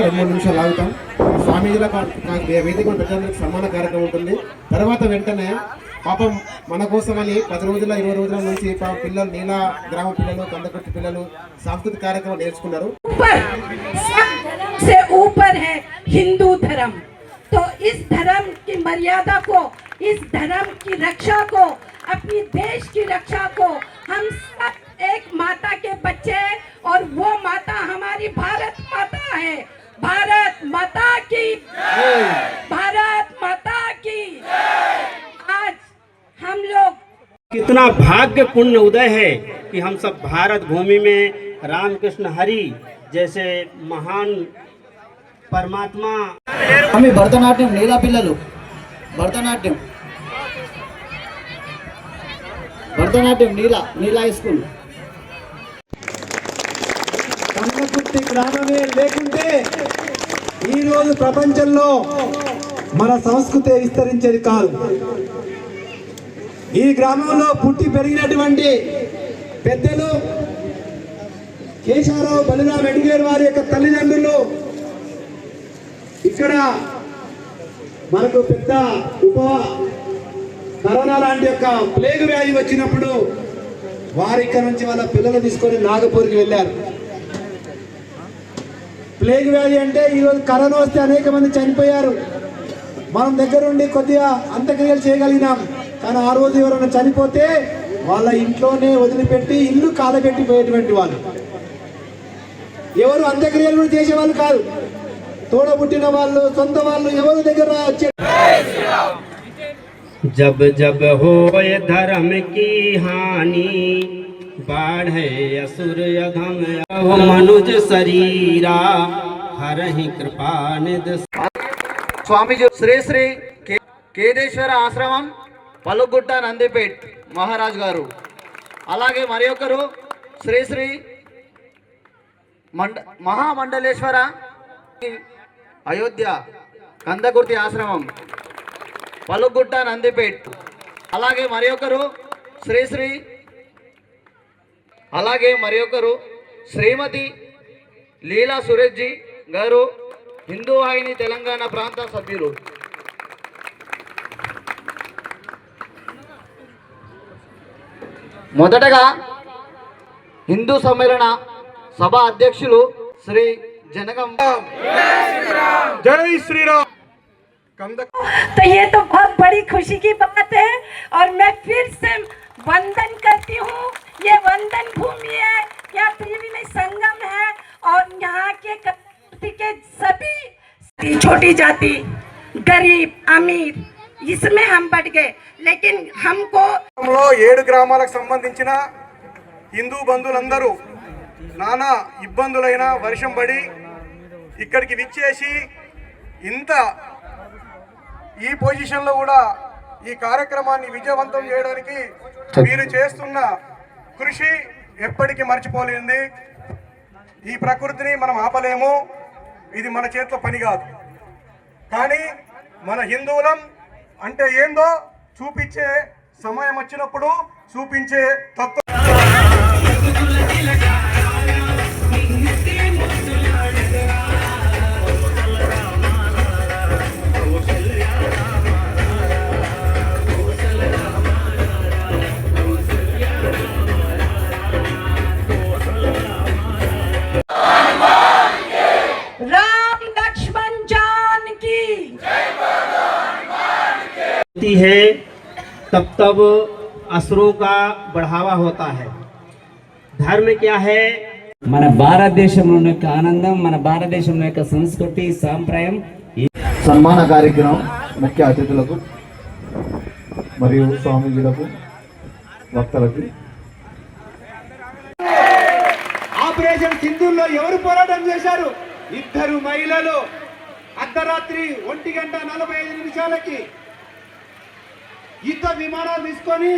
రెండు మూడు నిమిషాలు ఆగుతాం. స్వామీజీల వేదిక ప్రజలకు సన్మాన కార్యక్రమం ఉంటుంది. తర్వాత వెంటనే పాపం మన కోసమని 10 రోజుల 20 రోజుల నుంచి పిల్లలు నీలా గ్రామ పిల్లలు కందకుర్తి పిల్లలు सांस्कृतिक కార్యక్రమం నేర్చుకున్నారు. से ऊपर है हिंदू धर्म, तो इस धर्म की मर्यादा को, इस धर्म की रक्षा को, अपनी देश की रक्षा को हम सब एक माता के बच्चे हैं और वो माता हमारी भारत माता है। भारत माता की, भारत माता की। आज हम लोग कितना भाग्यपूर्ण उदय है कि हम सब भारत भूमि में रामकृष्ण हरि जैसे महान परमात्मा। हमें भरतनाट्यम नीला पिल्ललु भरतनाट्यम नीला स्कूल కందకుర్తి గ్రామమే లేకుంటే ఈ రోజు ప్రపంచంలో మన సంస్కృతి విస్తరించేది కాదు. ఈ గ్రామంలో పుట్టి పెరిగినటువంటి పెద్దలు కేశవరావు బలిరాం ఎడిగేరు వారి యొక్క తల్లిదండ్రులు ఇక్కడ మనకు పెద్ద కరోనా లాంటి యొక్క ప్లేగ్ వ్యాధి వచ్చినప్పుడు వారి ఇక్కడ నుంచి వాళ్ళ పిల్లలు తీసుకొని నాగపూర్కి వెళ్ళారు. ప్లేగ్ వ్యాధి అంటే ఈరోజు కరోనా వస్తే అనేక మంది చనిపోయారు. మనం దగ్గరుండి కొద్దిగా అంత్యక్రియలు చేయగలిగినాం. కానీ ఆ రోజు ఎవరైనా చనిపోతే వాళ్ళ ఇంట్లోనే వదిలిపెట్టి ఇల్లు కాలబెట్టి పోయేటువంటి వాళ్ళు, ఎవరు అంత్యక్రియలు కూడా చేసేవాళ్ళు కాదు. తోడబుట్టిన వాళ్ళు, సొంత వాళ్ళు ఎవరు దగ్గర వచ్చే जब जब होए धर्म की हानि बाढ़े असुर अधम मनुज शरीरा हरहि कृपा निध। స్వామీజీ శ్రీ శ్రీ కేదేశ్వర ఆశ్రమం పలుగుట్ట నందిపేట్ మహారాజ్ గారు. అలాగే మరి ఒకరు శ్రీ శ్రీ మహామండలేశ్వర అయోధ్య కందకుర్తి ఆశ్రమం పలుగుట్ట నందిపేట్. అలాగే మరి ఒకరు శ్రీమతి లీలా సురేష్ జీ గారు హిందూ వాహిని తెలంగాణ ప్రాంత సభ్యులు. మొదటగా హిందూ సమ్మేళన సభ అధ్యక్షులు శ్రీ జనగం జై శ్రీరామ్. तो ये तो बहुत बड़ी खुशी की बात है और मैं फिर से वंदन करती हूँ। ये वंदन भूमि है, यहाँ त्रिवेणी संगम है और यहाँ के सभी छोटी जाति, गरीब, अमीर, इसमें हम बढ़ गए. लेकिन हमको 7 గ్రామాలకు సంబంధించిన హిందూ బంధువులందరూ నానా ఇబ్బందులైన వర్షం పడి ఇక్కడికి విచ్చేసి ఇంత ఈ పొజిషన్లో కూడా ఈ కార్యక్రమాన్ని విజయవంతం చేయడానికి మీరు చేస్తున్న కృషి ఎప్పటికీ మర్చిపోలేంది. ఈ ప్రకృతిని మనం ఆపలేము, ఇది మన చేతిలో పని కాదు. కానీ మన హిందువులం అంటే ఏందో చూపించే సమయం వచ్చినప్పుడు చూపించే తత్వం. है तब तब असुरों का बढ़ावा होता है. धर्म क्या है? మన భారతదేశంలోని యొక్క ఆనందం, మన భారతదేశంలో యొక్క సంస్కృతి సాంప్రదాయం. సన్మాన కార్యక్రమం ముఖ్య అతిథులకు మరియు స్వామీజీలకు వక్తలకు. ఆపరేషన్ సింధూర్లో ఎవరు పోరాటం చేశారు? 2 మహిళలు అర్ధరాత్రి 1:45 యుద్ధ విమానాలు తీసుకొని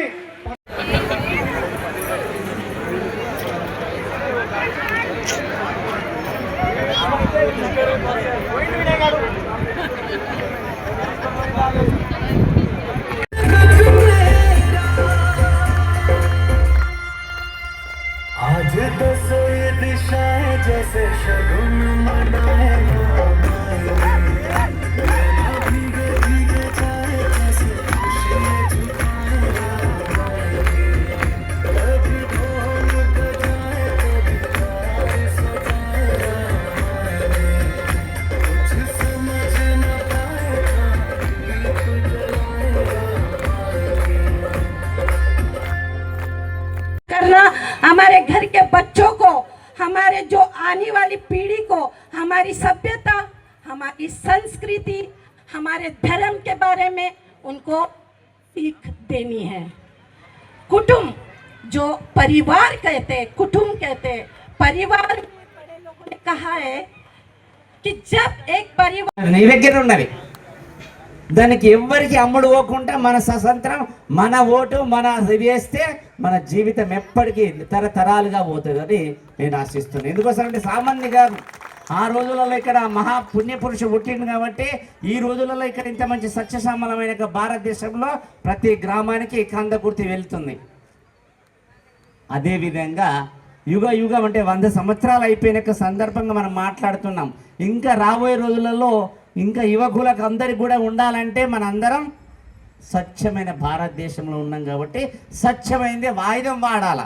करना हमारे घर के बच्चों को, हमारे जो आने वाली पीढ़ी को हमारी सभ्यता, हमारी संस्कृति, हमारे धर्म के बारे में उनको सीख देनी है। कुटुंब जो परिवार कहते, कुटुंब कहते, परिवार में बड़े लोगों ने कहा है कि जब एक परिवार నీ దగ్గర ఉన్నది దానికి ఎవ్వరికి అమ్ముడు పోకుండా మన స్వతంత్రం, మన ఓటు, మన వేస్తే మన జీవితం ఎప్పటికీ తరతరాలుగా పోతుందని నేను ఆశిస్తున్నాను. ఎందుకోసం అంటే సామాన్య కాదు, ఆ రోజులలో ఇక్కడ మహా పుణ్యపురుషు పుట్టింది కాబట్టి ఈ రోజులలో ఇక్కడ ఇంత మంచి సత్యసమలమైన భారతదేశంలో ప్రతి గ్రామానికి కందకుర్తి వెళ్తుంది. అదేవిధంగా యుగం అంటే 100 సంవత్సరాలు అయిపోయిన సందర్భంగా మనం మాట్లాడుతున్నాం. ఇంకా రాబోయే రోజులలో ఇంకా యువకులకు అందరికి కూడా ఉండాలంటే మనందరం స్వచ్ఛమైన భారతదేశంలో ఉన్నాం కాబట్టి స్వచ్ఛమైందే వాయిదం వాడాల.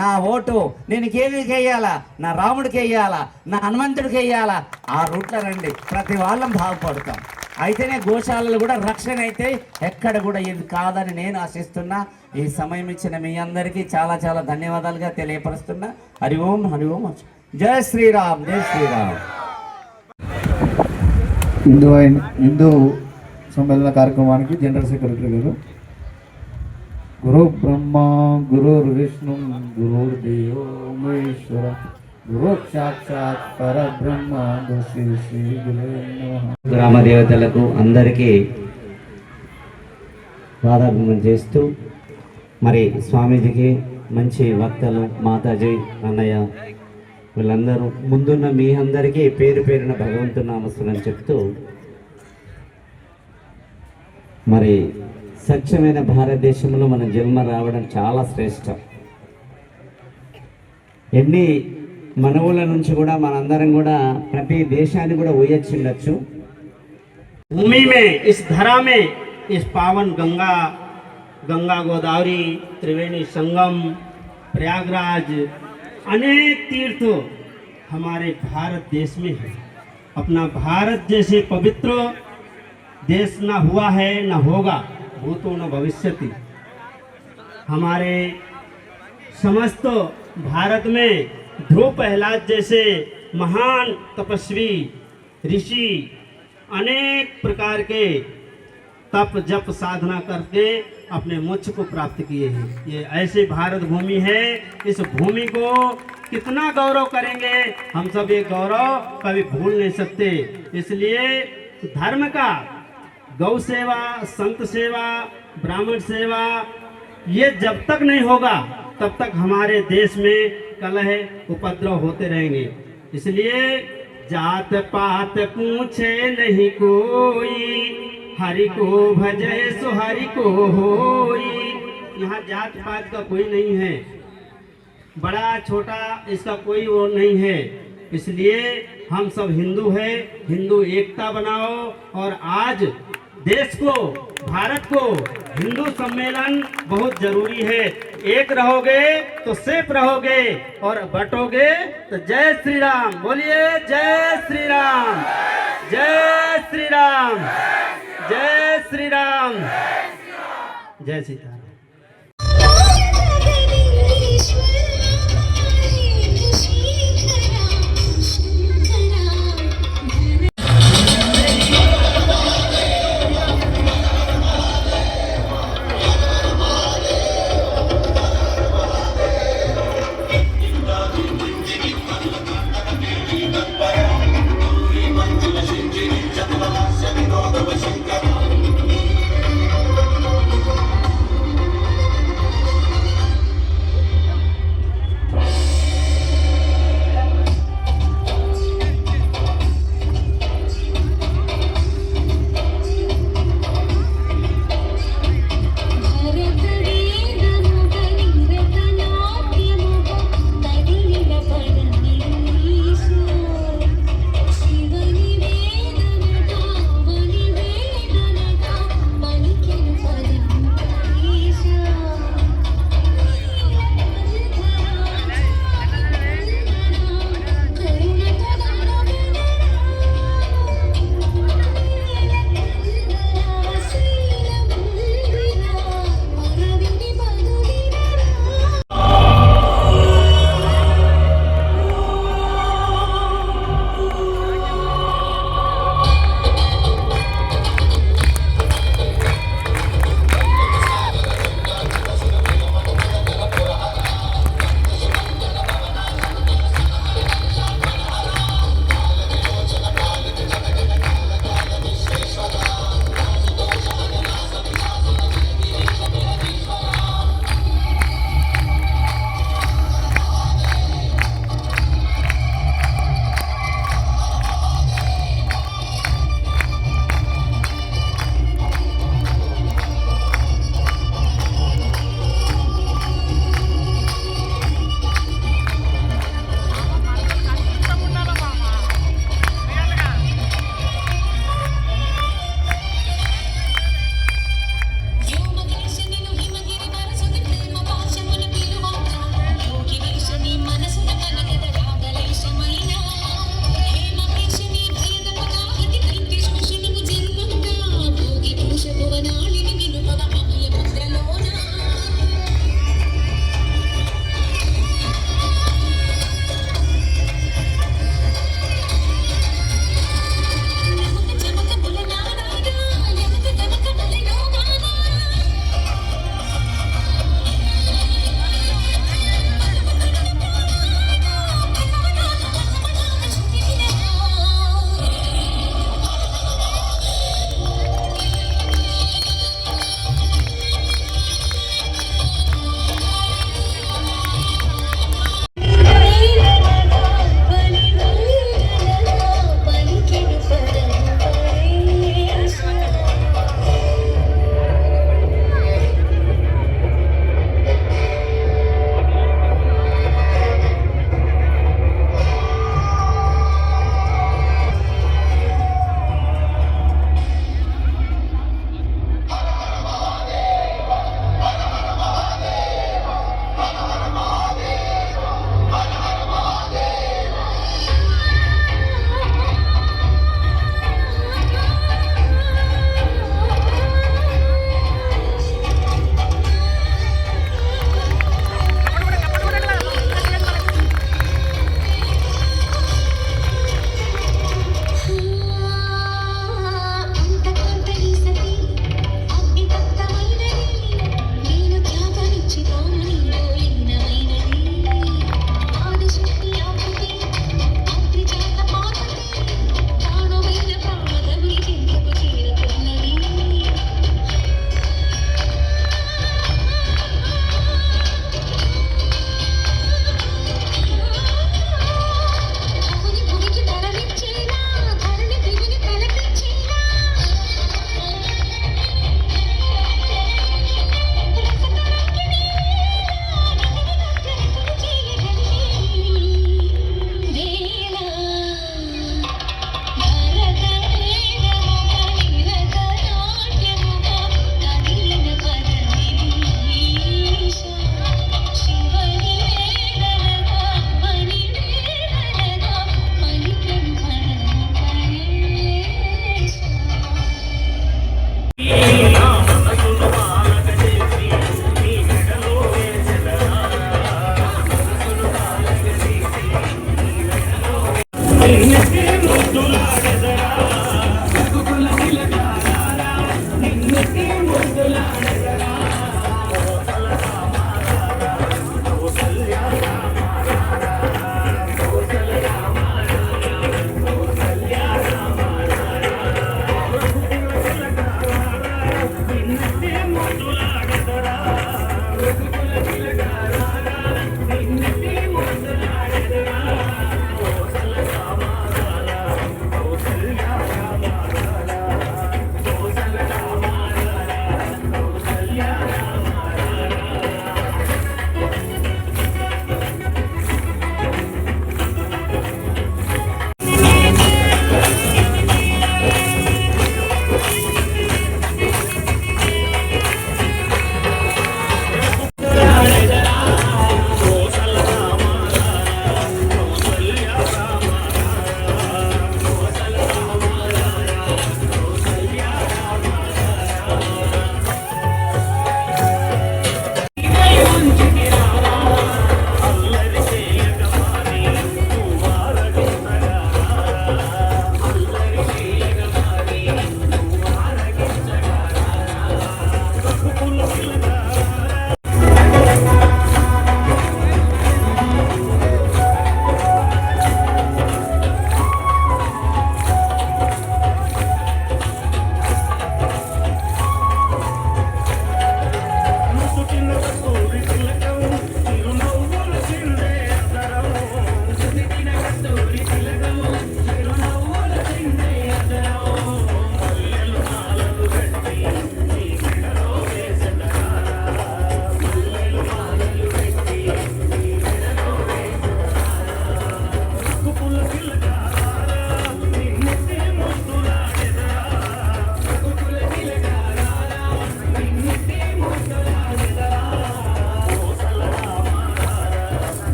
నా ఓటు నేను కేవీకి వేయాలా, నా రాముడికి వేయాలా, నా హనుమంతుడికి వేయాలా, ఆ రూట్లో రండి, ప్రతి వాళ్ళం బాగుపడతాం. అయితేనే గోశాలలు కూడా రక్షణ అయితే ఎక్కడ కూడా ఇది కాదని నేను ఆశిస్తున్నా. ఈ సమయం ఇచ్చిన మీ అందరికీ చాలా చాలా ధన్యవాదాలుగా తెలియపరుస్తున్నా. హరి ఓం హరి ఓం. జై శ్రీరామ్, జై శ్రీరామ్. హిందూ సమ్మేళన కార్యక్రమానికి జనరల్ సెక్రటరీ గారు. గురు బ్రహ్మ గురుర్ విష్ణు గురుర్దేవో మహేశ్వర గురు సాక్షాత్ పరబ్రహ్మ శ్రీ శ్రీ గురువే నమః. గ్రామ దేవతలకు అందరికీ పాదాభివందనం చేస్తూ మరి స్వామీజీకి మంచి వక్తలు మాతాజీ అన్నయ్య వీళ్ళందరూ ముందున్న మీ అందరికీ పేరు పేరున భగవంతుని నామస్మరణ చెప్తూ మరి స్వచ్ఛమైన భారతదేశంలో మన జన్మ రావడం చాలా శ్రేష్టం. ఎన్ని మనవుల నుంచి కూడా మనందరం కూడా ప్రతి దేశాన్ని కూడా ఊయొచ్చిండొచ్చు. भूमि में, इस धरा में, इस पावन गंगा गोदावरी त्रिवेणी संगम, प्रयागराज, अनेक तीर्थ हमारे भारत देश में है। अपना भारत जैसे पवित्र देश न हुआ है न होगा, भूतो न भविष्यति। हमारे समस्त भारत में ध्रुव प्रहलाद जैसे महान तपस्वी ऋषि अनेक प्रकार के तप जप साधना करके अपने मोक्ष को प्राप्त किए हैं। ये ऐसे भारत भूमि है, इस भूमि को कितना गौरव करेंगे हम सब, ये गौरव कभी भूल नहीं सकते। इसलिए धर्म का गौ सेवा, संत सेवा, ब्राह्मण सेवा, ये जब तक नहीं होगा तब तक हमारे देश में कलह उपद्रव होते रहेंगे। इसलिए जात पात पूछे नहीं कोई, हरि को भजे सो हरि को होई। यहाँ जात पात का कोई नहीं है, बड़ा छोटा इसका कोई वो नहीं है। इसलिए हम सब हिंदू हैं, हिंदू एकता बनाओ। और आज देश को, भारत को हिंदू सम्मेलन बहुत जरूरी है। एक रहोगे तो सेफ रहोगे और बटोगे तो जय श्री राम। बोलिए जय श्री राम, जय श्री राम, जय श्री राम, जय सीताराम।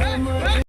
समझ